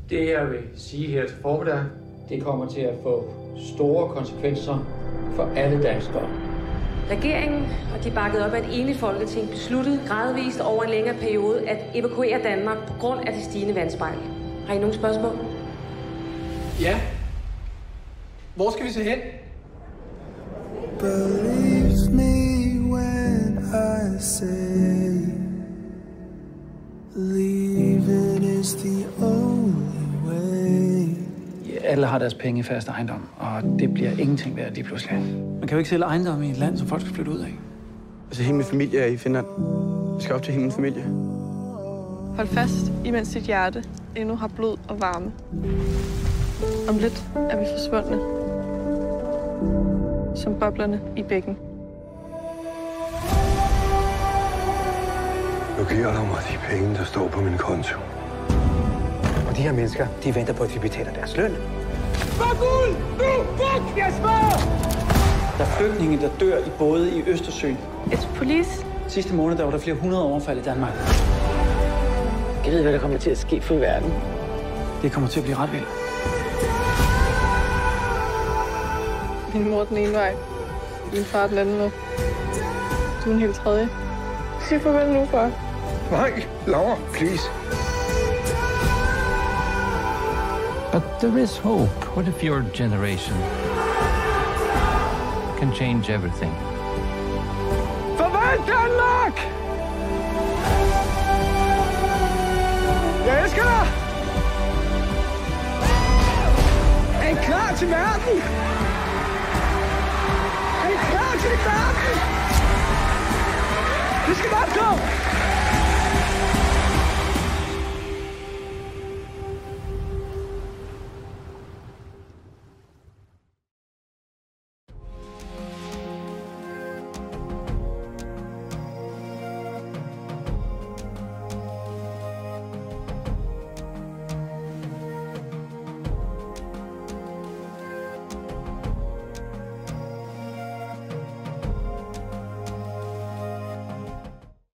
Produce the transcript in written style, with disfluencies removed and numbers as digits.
Det, jeg vil sige her til formiddag, det kommer til at få store konsekvenser for alle danskere. Regeringen, og de bakket op af et enigt folketing, besluttede gradvist over en længere periode at evakuere Danmark på grund af det stigende vandspejl. Har I nogle spørgsmål? Ja. Hvor skal vi så hen? Believe me when I say leaving is the only way. Alle har deres penge i fast ejendom, og det bliver ingenting værd lige pludselig. Man kan jo ikke sælge ejendom i et land, som folk skal flytte ud af. Altså, hele min familie er i Finland. Vi skal op til hele min familie. Hold fast, imens dit hjerte endnu har blod og varme. Om lidt er vi forsvundne. Som boblerne i bækken. Nu giver du mig de penge, der står på min konto. Og de her mennesker, de venter på, at vi betaler deres løn. Fuck ud! Nu! Fuck! Jeg spørger! Der er flygtninge, der dør i både i Østersøen. It's police. Sidste måned der var der flere 100 overfald i Danmark. Jeg ved, hvad der kommer til at ske for verden. Det kommer til at blive ret vildt. Min mor den ene vej. Min far den anden vej. Du er en helt tredje. Sig farvel nu, far. Nej, Laura, please. But there is hope. What if your generation can change everything? Farvel, Danmark! Jeg elsker dig! Er I klar til verden? Er I klar til verden? Vi skal bare gå!